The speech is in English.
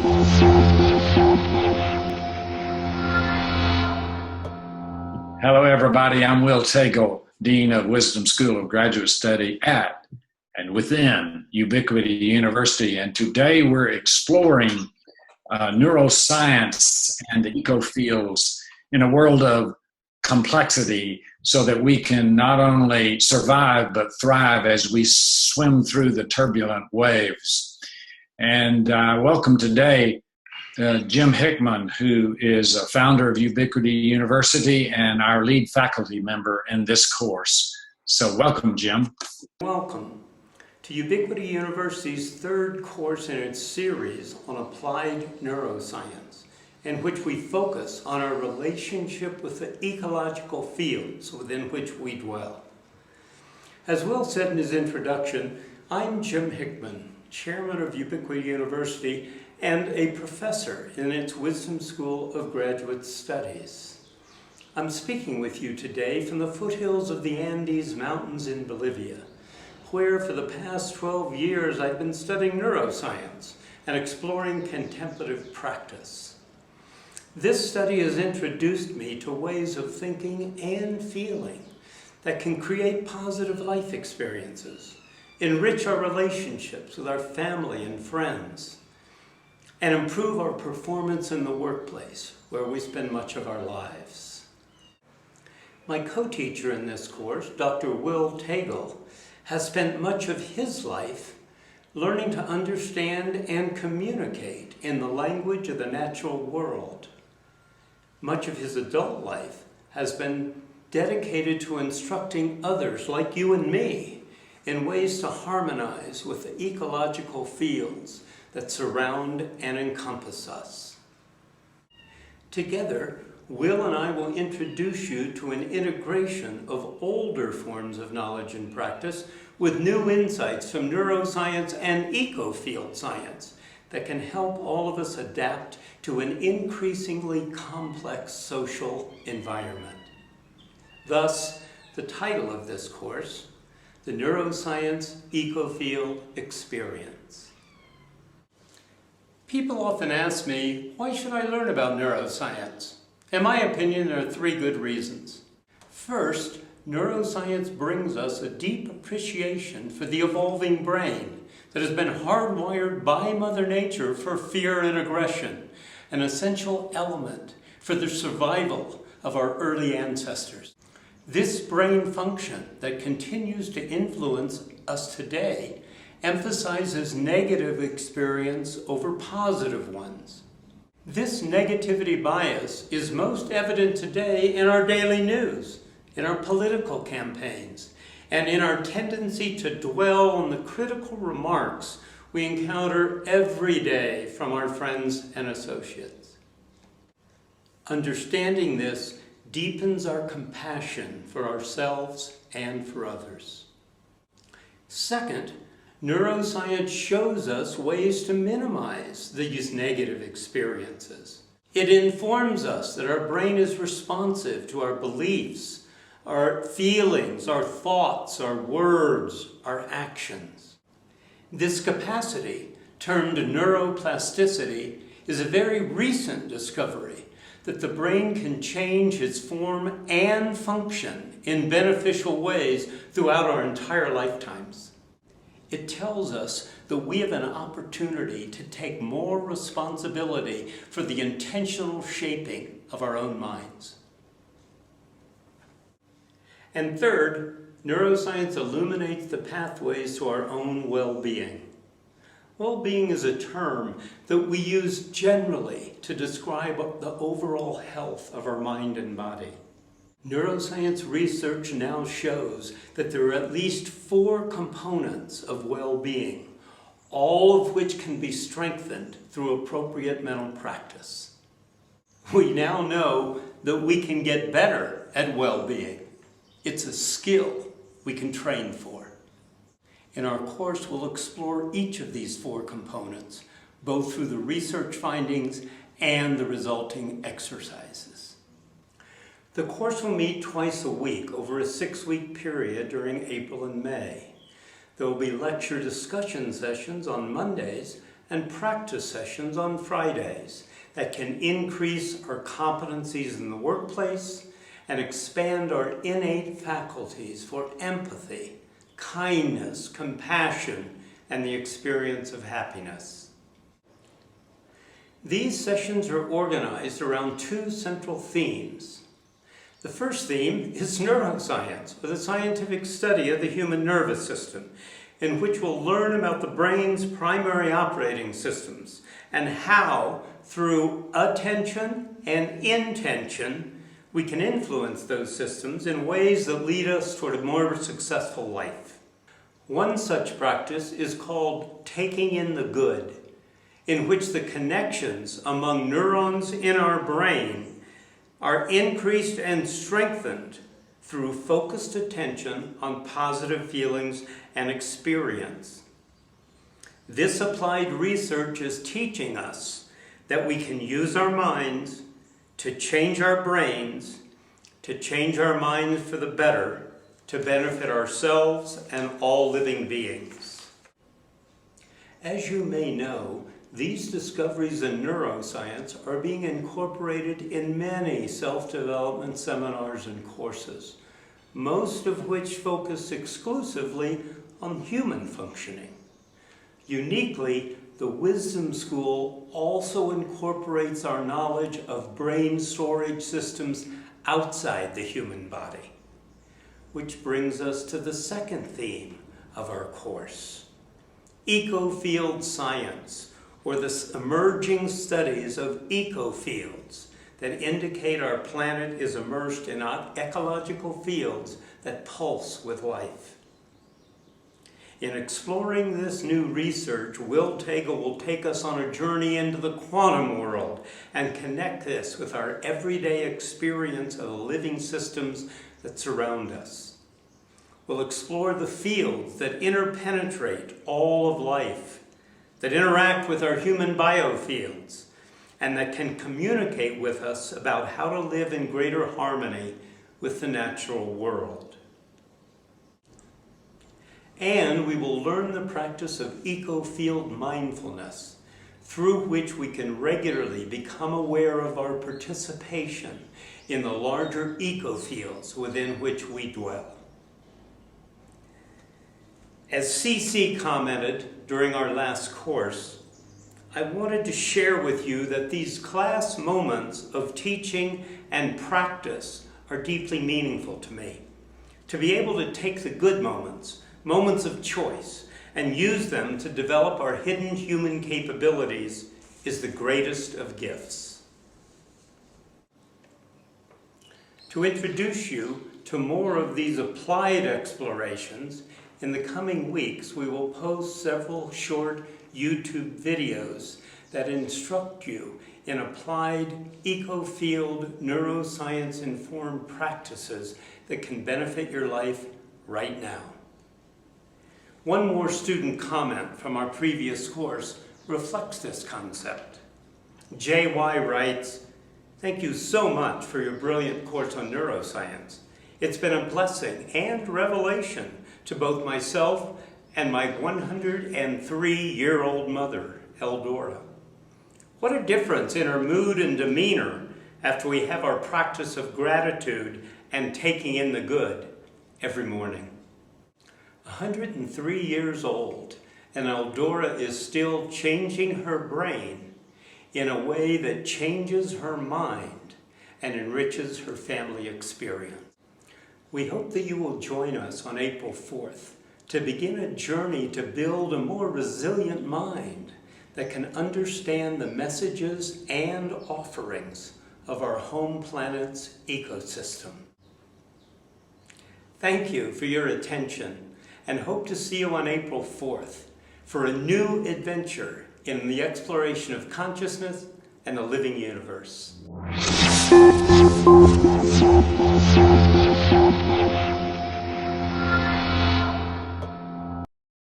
Hello, everybody. I'm Will Tagle, Dean of Wisdom School of Graduate Study at and within Ubiquity University. And today we're exploring neuroscience and the ecofields in a world of complexity so that we can not only survive but thrive as we swim through the turbulent waves. And welcome today Jim Hickman, who is a founder of Ubiquity University and our lead faculty member in this course. So welcome, Jim. Welcome to Ubiquity University's third course in its series on applied neuroscience, in which we focus on our relationship with the ecological fields within which we dwell. As Will said in his introduction, I'm Jim Hickman, chairman of Ubiquity University and a professor in its Wisdom School of Graduate Studies. I'm speaking with you today from the foothills of the Andes Mountains in Bolivia, where for the past 12 years I've been studying neuroscience and exploring contemplative practice. This study has introduced me to ways of thinking and feeling that can create positive life experiences, enrich our relationships with our family and friends, and improve our performance in the workplace, where we spend much of our lives. My co-teacher in this course, Dr. Will Tagle, has spent much of his life learning to understand and communicate in the language of the natural world. Much of his adult life has been dedicated to instructing others like you and me in ways to harmonize with the ecological fields that surround and encompass us. Together, Will and I will introduce you to an integration of older forms of knowledge and practice with new insights from neuroscience and ecofield science that can help all of us adapt to an increasingly complex social environment. Thus, the title of this course, The Neuroscience Ecofield Experience. People often ask me, why should I learn about neuroscience? In my opinion, there are three good reasons. First, neuroscience brings us a deep appreciation for the evolving brain that has been hardwired by Mother Nature for fear and aggression, an essential element for the survival of our early ancestors. This brain function that continues to influence us today emphasizes negative experience over positive ones. This negativity bias is most evident today in our daily news, in our political campaigns, and in our tendency to dwell on the critical remarks we encounter every day from our friends and associates. Understanding this deepens our compassion for ourselves and for others. Second, neuroscience shows us ways to minimize these negative experiences. It informs us that our brain is responsive to our beliefs, our feelings, our thoughts, our words, our actions. This capacity, termed neuroplasticity, is a very recent discovery that the brain can change its form and function in beneficial ways throughout our entire lifetimes. It tells us that we have an opportunity to take more responsibility for the intentional shaping of our own minds. And third, neuroscience illuminates the pathways to our own well-being. Well-being is a term that we use generally to describe the overall health of our mind and body. Neuroscience research now shows that there are at least 4 components of well-being, all of which can be strengthened through appropriate mental practice. We now know that we can get better at well-being. It's a skill we can train for. In our course, we'll explore each of these 4 components, both through the research findings and the resulting exercises. The course will meet twice a week over a 6-week period during April and May. There will be lecture discussion sessions on Mondays and practice sessions on Fridays that can increase our competencies in the workplace and expand our innate faculties for empathy, kindness, compassion, and the experience of happiness. These sessions are organized around two central themes. The first theme is neuroscience, or the scientific study of the human nervous system, in which we'll learn about the brain's primary operating systems and how, through attention and intention, we can influence those systems in ways that lead us toward a more successful life. One such practice is called taking in the good, in which the connections among neurons in our brain are increased and strengthened through focused attention on positive feelings and experience. This applied research is teaching us that we can use our minds to change our brains, to change our minds for the better, to benefit ourselves and all living beings. As you may know, these discoveries in neuroscience are being incorporated in many self-development seminars and courses, most of which focus exclusively on human functioning. Uniquely, the Wisdom School also incorporates our knowledge of brain storage systems outside the human body, which brings us to the second theme of our course, Ecofield science, or the emerging studies of ecofields that indicate our planet is immersed in ecological fields that pulse with life. In exploring this new research, Will Tagle will take us on a journey into the quantum world and connect this with our everyday experience of the living systems that surround us. We'll explore the fields that interpenetrate all of life, that interact with our human biofields, and that can communicate with us about how to live in greater harmony with the natural world. And we will learn the practice of ecofield mindfulness, through which we can regularly become aware of our participation in the larger ecofields within which we dwell. As CC commented during our last course, I wanted to share with you that these class moments of teaching and practice are deeply meaningful to me. To be able to take the good moments, moments of choice, and use them to develop our hidden human capabilities is the greatest of gifts. To introduce you to more of these applied explorations, in the coming weeks, we will post several short YouTube videos that instruct you in applied ecofield neuroscience-informed practices that can benefit your life right now. One more student comment from our previous course reflects this concept. J.Y. writes, "Thank you so much for your brilliant course on neuroscience. It's been a blessing and revelation to both myself and my 103-year-old mother, Eldora. What a difference in our mood and demeanor after we have our practice of gratitude and taking in the good every morning." 103 years old, and Eldora is still changing her brain in a way that changes her mind and enriches her family experience. We hope that you will join us on April 4th to begin a journey to build a more resilient mind that can understand the messages and offerings of our home planet's ecosystem. Thank you for your attention, and hope to see you on April 4th for a new adventure in the exploration of consciousness and the living universe.